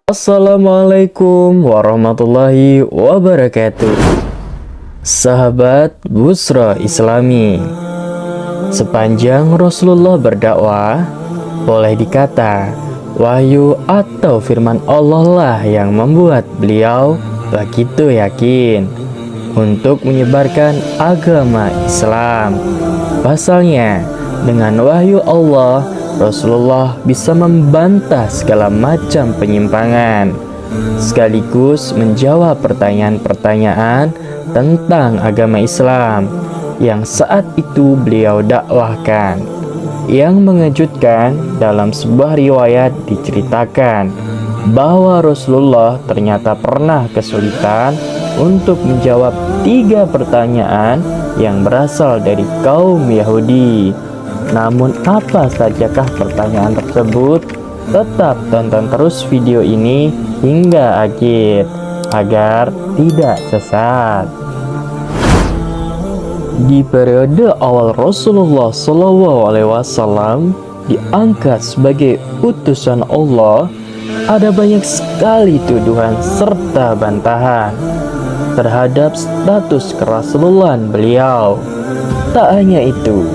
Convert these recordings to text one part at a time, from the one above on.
Assalamualaikum warahmatullahi wabarakatuh. Sahabat Busra Islami, sepanjang Rasulullah berdakwah, boleh dikata wahyu atau firman Allah lah yang membuat beliau begitu yakin untuk menyebarkan agama Islam. Pasalnya, dengan wahyu Allah, Rasulullah bisa membantah segala macam penyimpangan, sekaligus menjawab pertanyaan-pertanyaan tentang agama Islam yang saat itu beliau dakwahkan. Yang mengejutkan, dalam sebuah riwayat diceritakan bahwa Rasulullah ternyata pernah kesulitan untuk menjawab 3 pertanyaan yang berasal dari kaum Yahudi. Namun apa sajakah pertanyaan tersebut? Tetap tonton terus video ini hingga akhir agar tidak sesat. Di periode awal Rasulullah SAW diangkat sebagai utusan Allah, ada banyak sekali tuduhan serta bantahan terhadap status kerasulan beliau. Tak hanya itu,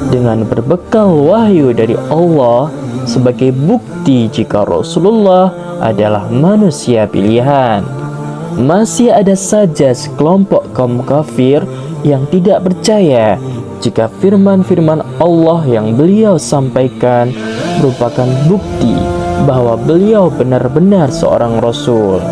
dengan berbekal wahyu dari Allah sebagai bukti jika Rasulullah adalah manusia pilihan, masih ada saja sekelompok kaum kafir yang tidak percaya jika firman-firman Allah yang beliau sampaikan merupakan bukti bahwa beliau benar-benar seorang Rasul.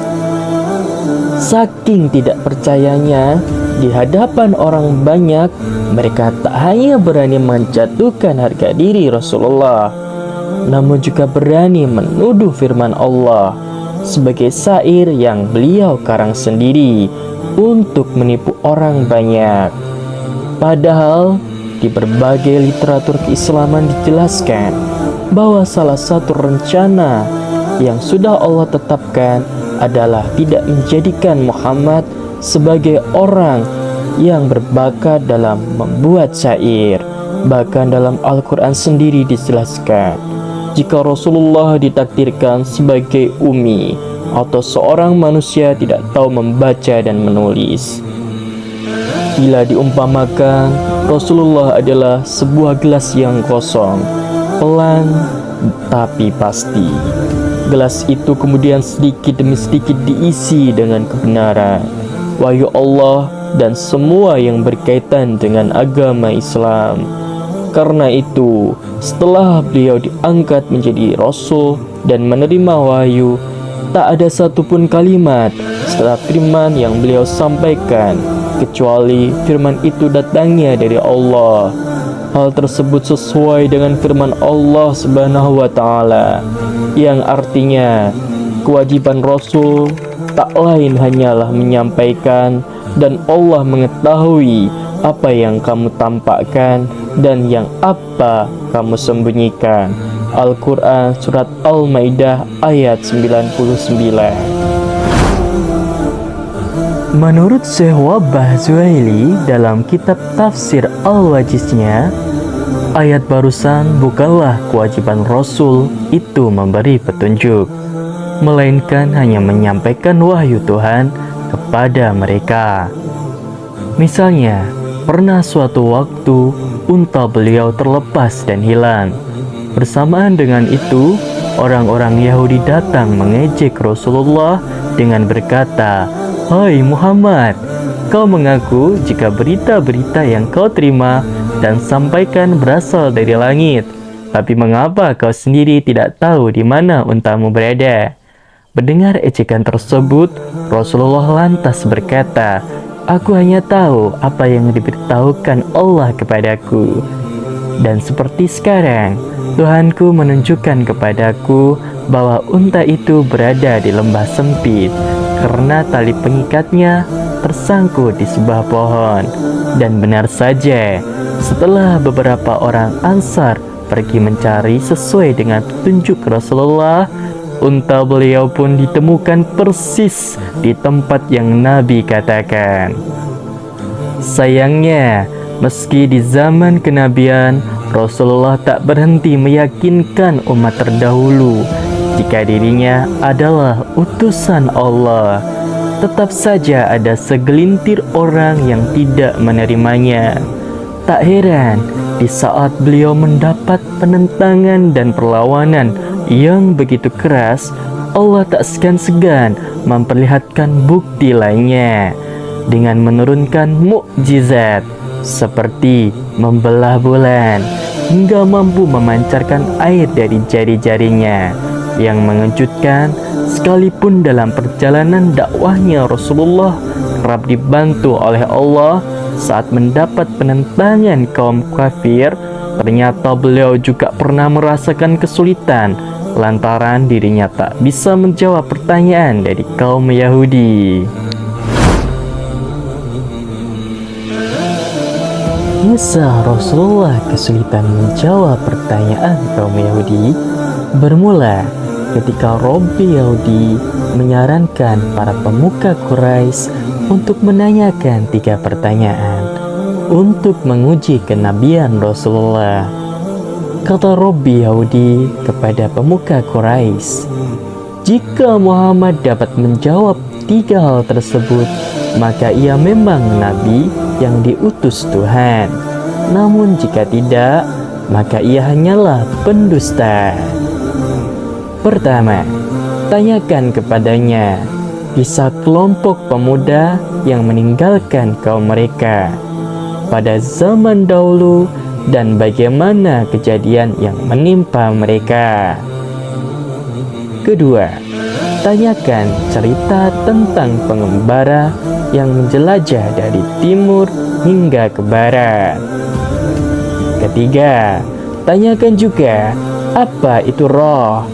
Saking tidak percayanya, di hadapan orang banyak, mereka tak hanya berani menjatuhkan harga diri Rasulullah, namun juga berani menuduh firman Allah sebagai syair yang beliau karang sendiri untuk menipu orang banyak. Padahal di berbagai literatur keislaman dijelaskan bahwa salah satu rencana yang sudah Allah tetapkan adalah tidak menjadikan Muhammad sebagai orang yang berbakat dalam membuat syair. Bahkan dalam Al-Quran sendiri dijelaskan jika Rasulullah ditakdirkan sebagai ummi atau seorang manusia tidak tahu membaca dan menulis. Bila diumpamakan, Rasulullah adalah sebuah gelas yang kosong, pelan tapi pasti. Gelas itu kemudian sedikit demi sedikit diisi dengan kebenaran, wahyu Allah dan semua yang berkaitan dengan agama Islam. Karena itu, setelah beliau diangkat menjadi Rasul dan menerima wahyu, tak ada satupun kalimat setelah firman yang beliau sampaikan kecuali firman itu datangnya dari Allah. Hal tersebut sesuai dengan firman Allah Subhanahu wa Ta'ala, yang artinya kewajiban Rasul tak lain hanyalah menyampaikan, dan Allah mengetahui apa yang kamu tampakkan dan yang apa kamu sembunyikan. Al-Quran Surat Al-Maidah ayat 99. Menurut Syekh Wahbah Zuhaili dalam kitab tafsir Al-Wajiznya, ayat barusan bukanlah kewajiban Rasul itu memberi petunjuk, melainkan hanya menyampaikan wahyu Tuhan kepada mereka. Misalnya, pernah suatu waktu unta beliau terlepas dan hilang. Bersamaan dengan itu, orang-orang Yahudi datang mengejek Rasulullah dengan berkata, "Hai Muhammad, kau mengaku jika berita-berita yang kau terima dan sampaikan berasal dari langit. Tapi mengapa kau sendiri tidak tahu di mana untamu berada?" Mendengar ejekan tersebut, Rasulullah lantas berkata, "Aku hanya tahu apa yang diberitahukan Allah kepadaku. Dan seperti sekarang, Tuhanku menunjukkan kepadaku bahwa unta itu berada di lembah sempit karena tali pengikatnya tersangkut di sebuah pohon." Dan benar saja, setelah beberapa orang Ansar pergi mencari sesuai dengan petunjuk Rasulullah, unta beliau pun ditemukan persis di tempat yang Nabi katakan. Sayangnya, meski di zaman kenabian, Rasulullah tak berhenti meyakinkan umat terdahulu jika dirinya adalah utusan Allah. Tetap saja ada segelintir orang yang tidak menerimanya. Tak heran, di saat beliau mendapat penentangan dan perlawanan yang begitu keras, Allah tak segan-segan memperlihatkan bukti lainnya dengan menurunkan mukjizat seperti membelah bulan hingga mampu memancarkan air dari jari-jarinya yang mengejutkan. Sekalipun dalam perjalanan dakwahnya, Rasulullah kerap dibantu oleh Allah saat mendapat penentangan kaum kafir. Ternyata beliau juga pernah merasakan kesulitan lantaran dirinya tak bisa menjawab pertanyaan dari kaum Yahudi. Kisah Rasulullah kesulitan menjawab pertanyaan kaum Yahudi bermula ketika Robbi Yahudi menyarankan para pemuka Quraisy untuk menanyakan 3 pertanyaan untuk menguji kenabian Rasulullah. Kata Robbi Yahudi kepada pemuka Quraisy, jika Muhammad dapat menjawab 3 hal tersebut, maka ia memang nabi yang diutus Tuhan. Namun jika tidak, maka ia hanyalah pendusta. Pertama, tanyakan kepadanya kisah kelompok pemuda yang meninggalkan kaum mereka pada zaman dahulu dan bagaimana kejadian yang menimpa mereka. Kedua, tanyakan cerita tentang pengembara yang menjelajah dari timur hingga ke barat. Ketiga, tanyakan juga apa itu roh.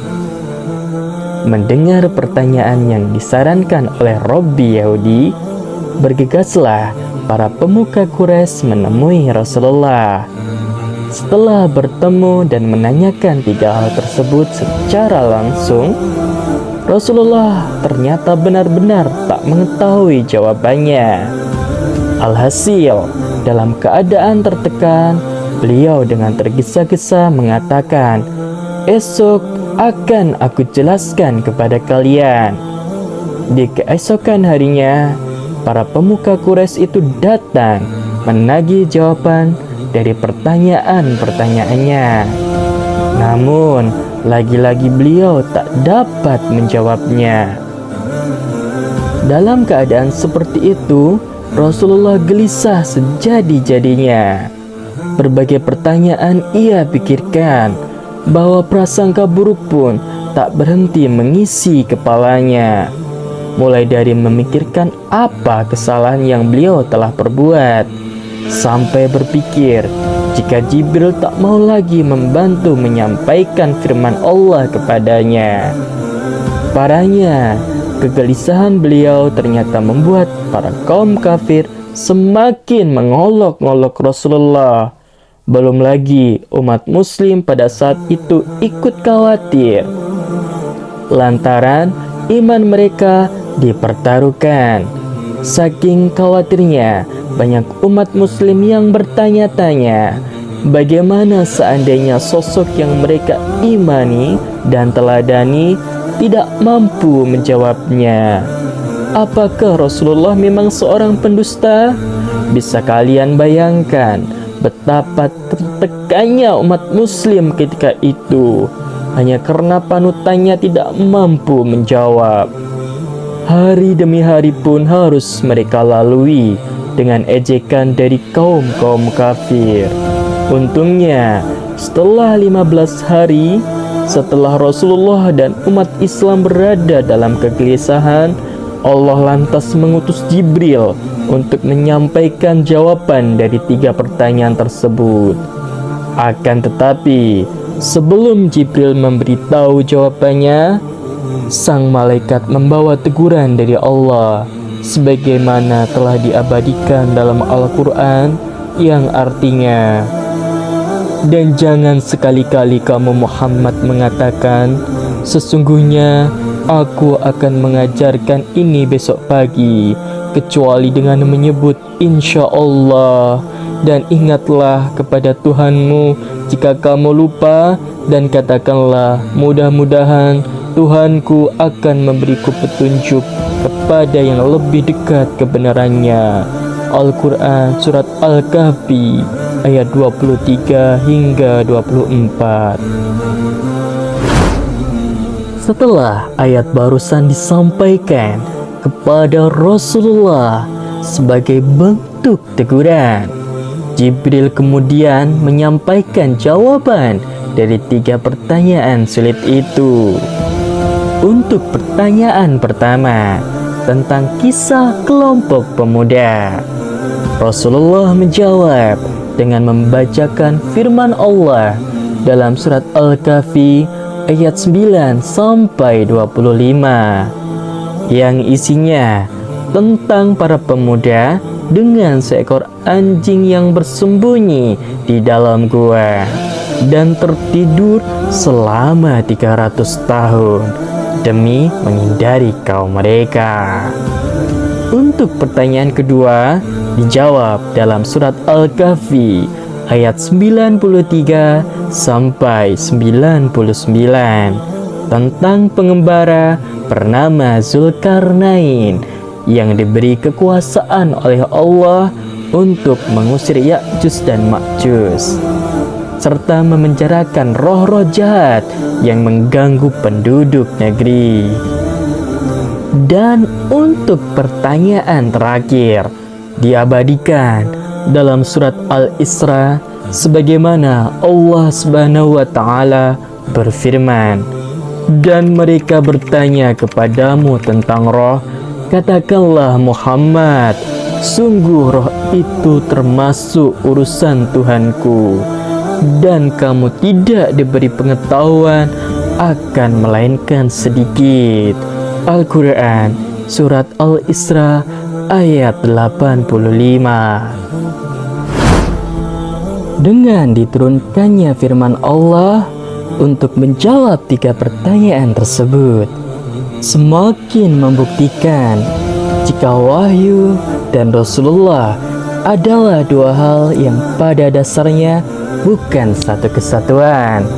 Mendengar pertanyaan yang disarankan oleh Robbi Yahudi, bergegaslah para pemuka Quraisy menemui Rasulullah. Setelah bertemu dan menanyakan 3 hal tersebut secara langsung, Rasulullah ternyata benar-benar tak mengetahui jawabannya. Alhasil, dalam keadaan tertekan, beliau dengan tergesa-gesa mengatakan, "Esok akan aku jelaskan kepada kalian." Di keesokan harinya, para pemuka Quraisy itu datang menagih jawaban dari pertanyaan-pertanyaannya. Namun, lagi-lagi beliau tak dapat menjawabnya. Dalam keadaan seperti itu, Rasulullah gelisah sejadi-jadinya. Berbagai pertanyaan ia pikirkan, bahwa prasangka buruk pun tak berhenti mengisi kepalanya. Mulai dari memikirkan apa kesalahan yang beliau telah perbuat, sampai berpikir jika Jibril tak mau lagi membantu menyampaikan firman Allah kepadanya. Parahnya, kegelisahan beliau ternyata membuat para kaum kafir semakin mengolok-olok Rasulullah. Belum lagi umat muslim pada saat itu ikut khawatir lantaran iman mereka dipertaruhkan. Saking khawatirnya, banyak umat muslim yang bertanya-tanya, bagaimana seandainya sosok yang mereka imani dan teladani tidak mampu menjawabnya. Apakah Rasulullah memang seorang pendusta? Bisa kalian bayangkan betapa tertekannya umat muslim ketika itu, hanya karena panutannya tidak mampu menjawab. Hari demi hari pun harus mereka lalui dengan ejekan dari kaum-kaum kafir. Untungnya, setelah 15 hari, setelah Rasulullah dan umat Islam berada dalam kegelisahan, Allah lantas mengutus Jibril untuk menyampaikan jawaban dari 3 pertanyaan tersebut. Akan tetapi, sebelum Jibril memberitahu jawabannya, sang malaikat membawa teguran dari Allah, sebagaimana telah diabadikan dalam Al-Quran, yang artinya, "Dan jangan sekali-kali kamu Muhammad mengatakan, sesungguhnya aku akan mengajarkan ini besok pagi, kecuali dengan menyebut insya Allah. Dan ingatlah kepada Tuhanmu jika kamu lupa, dan katakanlah mudah-mudahan Tuhanku akan memberiku petunjuk kepada yang lebih dekat kebenarannya. Al-Quran Surat Al-Kahfi ayat 23 hingga 24. Setelah ayat barusan disampaikan kepada Rasulullah sebagai bentuk teguran, Jibril kemudian menyampaikan jawaban dari 3 pertanyaan sulit itu. Untuk pertanyaan pertama, tentang kisah kelompok pemuda, Rasulullah menjawab dengan membacakan firman Allah dalam surat Al-Kahfi ayat 9 sampai 25 yang isinya tentang para pemuda dengan seekor anjing yang bersembunyi di dalam gua dan tertidur selama 300 tahun demi menghindari kaum mereka. Untuk pertanyaan kedua dijawab dalam surat Al-Kahfi ayat 93 sampai 99 tentang pengembara bernama Zulkarnain yang diberi kekuasaan oleh Allah untuk mengusir Ya'juj dan Ma'juj serta memenjarakan roh-roh jahat yang mengganggu penduduk negeri. Dan untuk pertanyaan terakhir diabadikan dalam surat Al-Isra sebagaimana Allah Subhanahu wa taala berfirman, "Dan mereka bertanya kepadamu tentang roh, katakanlah Muhammad, sungguh roh itu termasuk urusan Tuhanku, dan kamu tidak diberi pengetahuan akan melainkan sedikit." Al-Quran Surat Al-Isra ayat 85. Dengan diturunkannya firman Allah untuk menjawab 3 pertanyaan tersebut, semakin membuktikan jika wahyu dan Rasulullah adalah 2 hal yang pada dasarnya bukan satu kesatuan.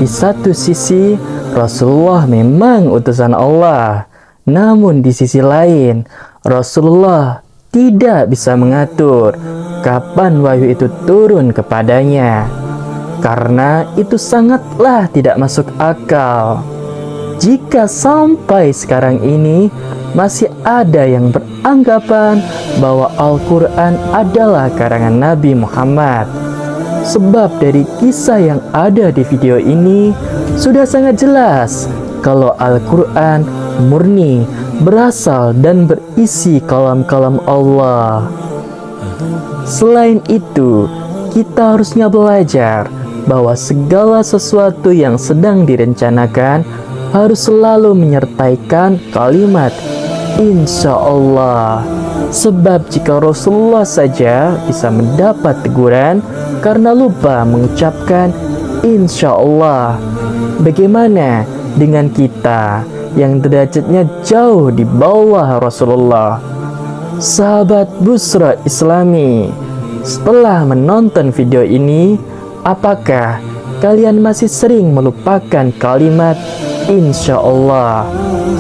Di satu sisi, Rasulullah memang utusan Allah, namun di sisi lain, Rasulullah tidak bisa mengatur kapan wahyu itu turun kepadanya, karena itu sangatlah tidak masuk akal. Jika sampai sekarang ini masih ada yang beranggapan bahwa Al-Quran adalah karangan Nabi Muhammad, sebab dari kisah yang ada di video ini sudah sangat jelas kalau Al-Quran murni berasal dan berisi kalam-kalam Allah. Selain itu, kita harusnya belajar bahwa segala sesuatu yang sedang direncanakan harus selalu menyertaikan kalimat insya Allah. Sebab jika Rasulullah saja bisa mendapat teguran karena lupa mengucapkan insya Allah, bagaimana dengan kita yang derajatnya jauh di bawah Rasulullah? Sahabat Busra Islami, setelah menonton video ini, apakah kalian masih sering melupakan kalimat insya Allah?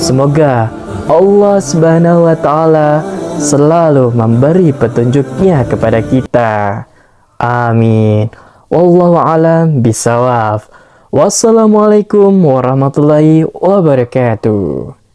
Semoga Allah Subhanahu wa taala selalu memberi petunjuknya kepada kita. Amin. Wallahu a'lam bishawab. Wassalamualaikum warahmatullahi wabarakatuh.